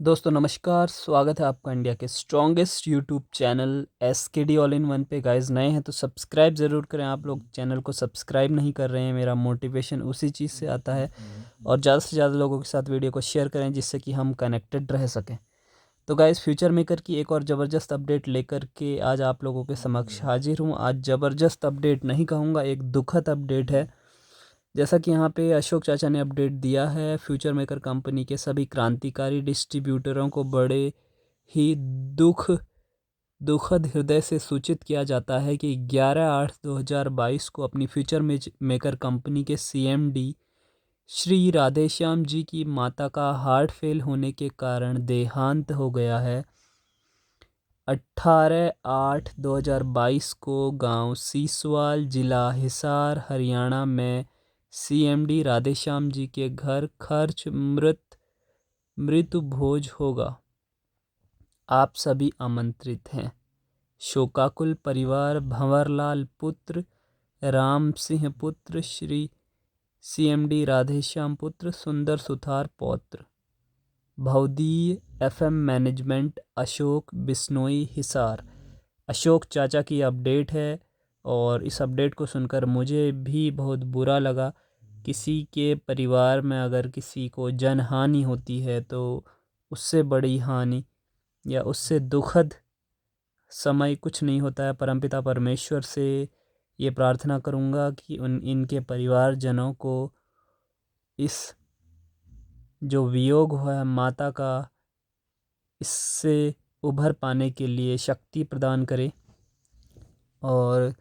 दोस्तों नमस्कार, स्वागत है आपका इंडिया के strongest YouTube channel SKD all in one पे। गाइस नए हैं तो सब्सक्राइब ज़रूर करें। आप लोग चैनल को सब्सक्राइब नहीं कर रहे हैं, मेरा मोटिवेशन उसी चीज़ से आता है। और ज़्यादा से ज़्यादा लोगों के साथ वीडियो को शेयर करें जिससे कि हम कनेक्टेड रह सकें। तो गाइस फ्यूचर मेकर की एक और ज़बरदस्त अपडेट लेकर के आज आप लोगों के समक्ष हाजिर हूँ। आज ज़बरदस्त अपडेट नहीं कहूँगा, एक दुखद अपडेट है। जैसा कि यहाँ पे अशोक चाचा ने अपडेट दिया है, फ्यूचर मेकर कंपनी के सभी क्रांतिकारी डिस्ट्रीब्यूटरों को बड़े ही दुखद हृदय से सूचित किया जाता है कि 11/8/2022 को अपनी फ्यूचर मेकर कंपनी के CMD श्री राधेश्याम जी की माता का हार्ट फेल होने के कारण देहांत हो गया है। 18/8/2022 को गांव सीसवाल, जिला हिसार, हरियाणा में CMD राधेश्याम जी के घर खर्च मृत्यु भोज होगा। आप सभी आमंत्रित हैं। शोकाकुल परिवार, भंवरलाल पुत्र, राम सिंह पुत्र, श्री CMD राधेश्याम पुत्र, सुंदर सुथार पौत्र। भवदीय FM मैनेजमेंट, अशोक बिश्नोई, हिसार। अशोक चाचा की अपडेट है और इस अपडेट को सुनकर मुझे भी बहुत बुरा लगा। किसी के परिवार में अगर किसी को जनहानि होती है तो उससे बड़ी हानि या उससे दुखद समय कुछ नहीं होता है। परमपिता परमेश्वर से ये प्रार्थना करूँगा कि इनके परिवारजनों को इस जो वियोग हुआ है माता का, इससे उभर पाने के लिए शक्ति प्रदान करे। और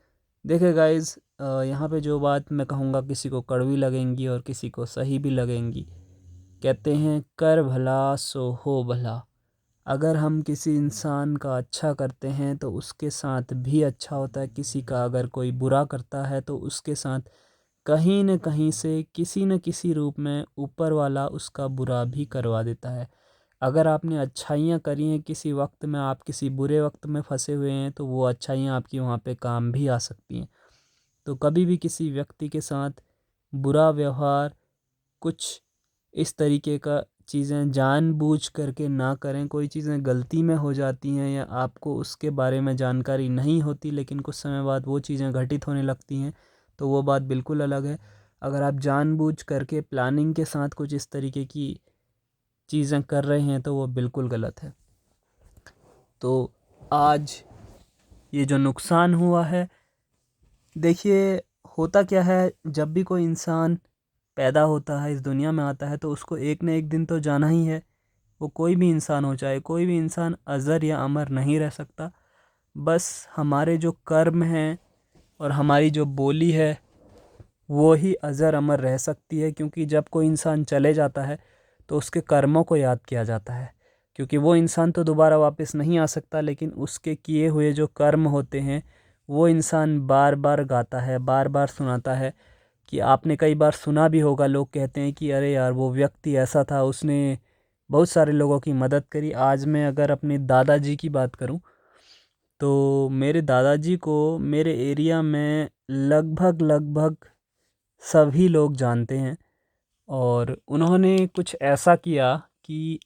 देखिए गाइस, यहाँ पे जो बात मैं कहूँगा किसी को कड़वी लगेंगी और किसी को सही भी लगेंगी। कहते हैं कर भला सो हो भला। अगर हम किसी इंसान का अच्छा करते हैं तो उसके साथ भी अच्छा होता है। किसी का अगर कोई बुरा करता है तो उसके साथ कहीं न कहीं से किसी न किसी रूप में ऊपर वाला उसका बुरा भी करवा देता है। अगर आपने अच्छाइयाँ करी हैं किसी वक्त में, आप किसी बुरे वक्त में फंसे हुए हैं तो वो अच्छाइयाँ आपकी वहाँ पे काम भी आ सकती हैं। तो कभी भी किसी व्यक्ति के साथ बुरा व्यवहार, कुछ इस तरीके का चीज़ें जानबूझ करके ना करें। कोई चीज़ें गलती में हो जाती हैं या आपको उसके बारे में जानकारी नहीं होती, लेकिन कुछ समय बाद वो चीज़ें घटित होने लगती हैं तो वो बात बिल्कुल अलग है। अगर आप जानबूझ करके प्लानिंग के साथ कुछ इस तरीके की चीज़ें कर रहे हैं तो वो बिल्कुल गलत है। तो आज ये जो नुकसान हुआ है, देखिए होता क्या है, जब भी कोई इंसान पैदा होता है, इस दुनिया में आता है तो उसको एक न एक दिन तो जाना ही है। वो कोई भी इंसान हो, चाहे कोई भी इंसान अज़र या अमर नहीं रह सकता। बस हमारे जो कर्म हैं और हमारी जो बोली है वो ही अज़र अमर रह सकती है। क्योंकि जब कोई इंसान चले जाता है तो उसके कर्मों को याद किया जाता है, क्योंकि वो इंसान तो दोबारा वापस नहीं आ सकता, लेकिन उसके किए हुए जो कर्म होते हैं वो इंसान बार बार गाता है, बार बार सुनाता है। कि आपने कई बार सुना भी होगा, लोग कहते हैं कि अरे यार वो व्यक्ति ऐसा था, उसने बहुत सारे लोगों की मदद करी। आज मैं अगर अपने दादाजी की बात करूं तो मेरे दादाजी को मेरे एरिया में लगभग लगभग सभी लोग जानते हैं। और उन्होंने कुछ ऐसा किया कि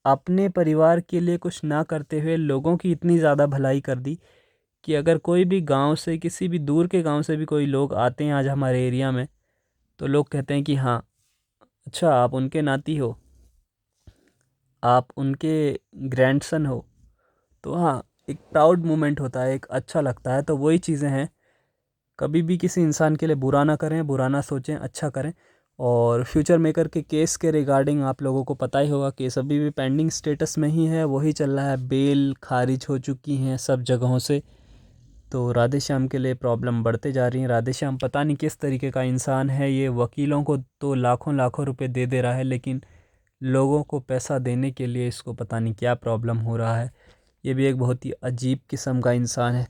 अपने परिवार के लिए कुछ ना करते हुए लोगों की इतनी ज़्यादा भलाई कर दी कि अगर कोई भी गांव से, किसी भी दूर के गांव से भी कोई लोग आते हैं आज हमारे एरिया में, तो लोग कहते हैं कि हाँ, अच्छा आप उनके नाती हो, आप उनके ग्रैंडसन हो। तो हाँ, एक प्राउड मोमेंट होता है, एक अच्छा लगता है। तो वही चीज़ें हैं, कभी भी किसी इंसान के लिए बुरा ना करें, बुरा ना सोचें, अच्छा करें। और फ्यूचर मेकर के केस के रिगार्डिंग आप लोगों को पता ही होगा, केस अभी भी पेंडिंग स्टेटस में ही है, वही चल रहा है। बेल खारिज हो चुकी हैं सब जगहों से। तो राधेश्याम के लिए प्रॉब्लम बढ़ते जा रही है। राधेश्याम पता नहीं किस तरीके का इंसान है, ये वकीलों को तो लाखों लाखों रुपए दे दे रहा है, लेकिन लोगों को पैसा देने के लिए इसको पता नहीं क्या प्रॉब्लम हो रहा है। ये भी एक बहुत ही अजीब किस्म का इंसान है।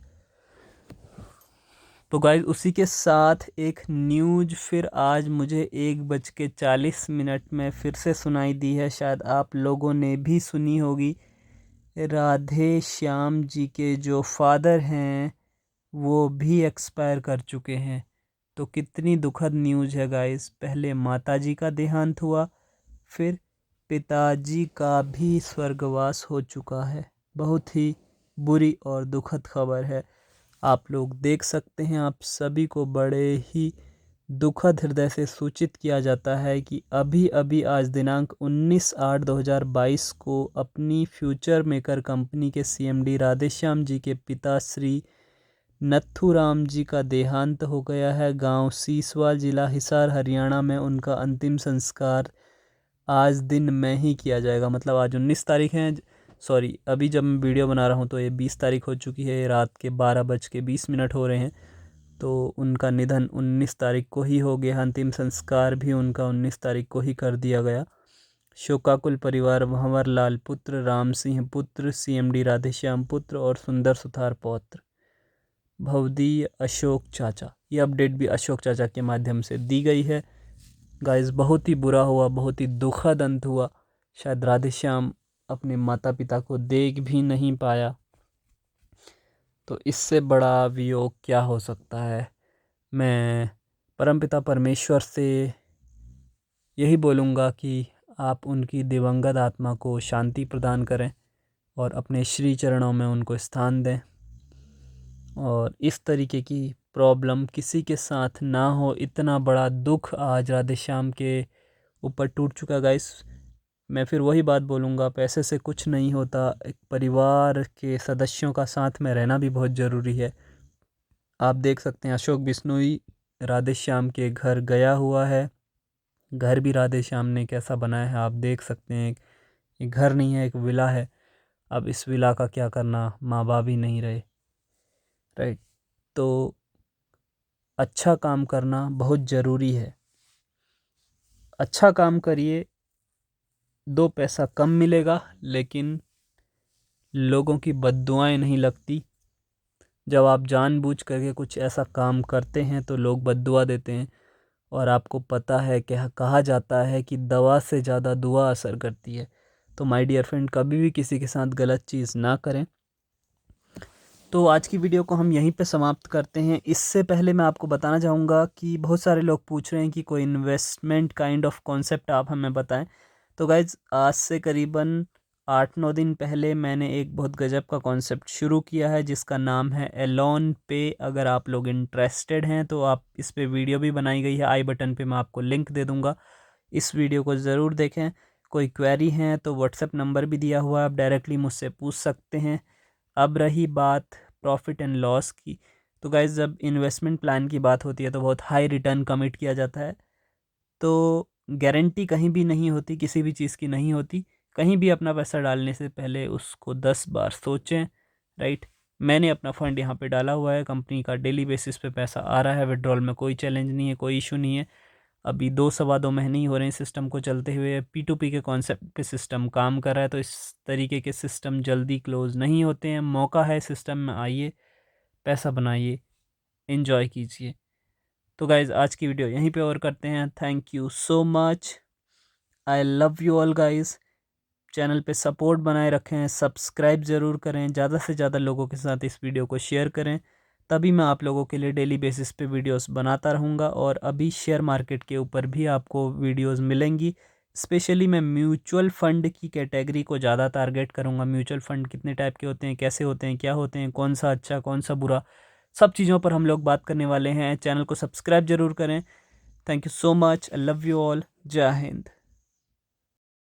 तो गाइस उसी के साथ एक न्यूज़ फिर आज मुझे 1:40 में फिर से सुनाई दी है, शायद आप लोगों ने भी सुनी होगी। राधे श्याम जी के जो फादर हैं वो भी एक्सपायर कर चुके हैं। तो कितनी दुखद न्यूज़ है गाइस। पहले माताजी का देहांत हुआ, फिर पिताजी का भी स्वर्गवास हो चुका है। बहुत ही बुरी और दुखद खबर है। आप लोग देख सकते हैं, आप सभी को बड़े ही दुखद हृदय से सूचित किया जाता है कि अभी अभी आज दिनांक 19/8/2022 को अपनी फ्यूचर मेकर कंपनी के सीएमडी राधेश्याम जी के पिता श्री नथुराम जी का देहांत हो गया है। गांव सीसवाल, जिला हिसार, हरियाणा में उनका अंतिम संस्कार आज दिन में ही किया जाएगा। मतलब आज 19 तारीख है, सॉरी अभी जब मैं वीडियो बना रहा हूँ तो ये 20 तारीख हो चुकी है। रात के 12:20 हो रहे हैं। तो उनका निधन 19 तारीख को ही हो गया। अंतिम संस्कार भी उनका 19 तारीख को ही कर दिया गया। शोकाकुल परिवार भंवर लाल पुत्र, राम सिंह पुत्र, सीएमडी राधेश्याम पुत्र और सुंदर सुथार पौत्र, भवदीय अशोक चाचा। ये अपडेट भी अशोक चाचा के माध्यम से दी गई है। गाइस बहुत ही बुरा हुआ, बहुत ही दुखद अंत हुआ। शायद राधेश्याम अपने माता पिता को देख भी नहीं पाया। तो इससे बड़ा वियोग क्या हो सकता है। मैं परमपिता परमेश्वर से यही बोलूँगा कि आप उनकी दिवंगत आत्मा को शांति प्रदान करें और अपने श्री चरणों में उनको स्थान दें, और इस तरीके की प्रॉब्लम किसी के साथ ना हो। इतना बड़ा दुख आज राधेश्याम के ऊपर टूट चुका। गाइस मैं फिर वही बात बोलूँगा, पैसे से कुछ नहीं होता। एक परिवार के सदस्यों का साथ में रहना भी बहुत ज़रूरी है। आप देख सकते हैं अशोक बिश्नोई राधेश्याम के घर गया हुआ है। घर भी राधेश्याम ने कैसा बनाया है आप देख सकते हैं। ये घर नहीं है, एक विला है। अब इस विला का क्या करना, माँ बाप ही नहीं रहे, राइट। तो अच्छा काम करना बहुत ज़रूरी है। अच्छा काम करिए, 2 पैसा कम मिलेगा, लेकिन लोगों की बद्दुआएं नहीं लगती। जब आप जानबूझ करके कुछ ऐसा काम करते हैं तो लोग बद्दुआ देते हैं। और आपको पता है कि कहा जाता है कि दवा से ज़्यादा दुआ असर करती है। तो माय डियर फ्रेंड, कभी भी किसी के साथ गलत चीज़ ना करें। तो आज की वीडियो को हम यहीं पे समाप्त करते हैं। इससे पहले मैं आपको बताना चाहूँगा कि बहुत सारे लोग पूछ रहे हैं कि कोई इन्वेस्टमेंट काइंड ऑफ कॉन्सेप्ट आप हमें बताएं। तो गाइज़ आज से करीबन 8-9 दिन पहले मैंने एक बहुत गजब का कॉन्सेप्ट शुरू किया है जिसका नाम है एलोन पे। अगर आप लोग इंटरेस्टेड हैं तो आप इस पे वीडियो भी बनाई गई है, आई बटन पे मैं आपको लिंक दे दूँगा। इस वीडियो को ज़रूर देखें। कोई क्वेरी है तो व्हाट्सएप नंबर भी दिया हुआ है, आप डायरेक्टली मुझसे पूछ सकते हैं। अब रही बात प्रॉफिट एंड लॉस की, तो गाइस जब इन्वेस्टमेंट प्लान की बात होती है तो बहुत हाई रिटर्न कमिट किया जाता है। तो गारंटी कहीं भी नहीं होती, किसी भी चीज़ की नहीं होती। कहीं भी अपना पैसा डालने से पहले उसको 10 बार सोचें, राइट। मैंने अपना फ़ंड यहाँ पे डाला हुआ है, कंपनी का डेली बेसिस पे पैसा आ रहा है, विड्रॉल में कोई चैलेंज नहीं है, कोई इशू नहीं है। अभी 2-2.5 महीने ही हो रहे हैं सिस्टम को चलते हुए। P2P के कॉन्सेप्ट पे सिस्टम काम कर रहा है, तो इस तरीके के सिस्टम जल्दी क्लोज नहीं होते हैं। मौका है सिस्टम में, आइए पैसा बनाइए, एंजॉय कीजिए। तो गाइज़ आज की वीडियो यहीं पे और करते हैं। Thank you so much, I love you all guys. Channel पे सपोर्ट बनाए रखें, सब्सक्राइब ज़रूर करें, ज़्यादा से ज़्यादा लोगों के साथ इस वीडियो को शेयर करें, तभी मैं आप लोगों के लिए डेली बेसिस पे वीडियोस बनाता रहूँगा। और अभी शेयर मार्केट के ऊपर भी आपको वीडियोस मिलेंगी। स्पेशली मैं म्यूचुअल फ़ंड की कैटेगरी को ज़्यादा टारगेट करूँगा। म्यूचुअल फ़ंड कितने टाइप के होते हैं, कैसे होते हैं, क्या होते हैं, कौन सा अच्छा कौन सा बुरा, सब चीज़ों पर हम लोग बात करने वाले हैं। चैनल को सब्सक्राइब ज़रूर करें। Thank you so much, I love you all, जय हिंद।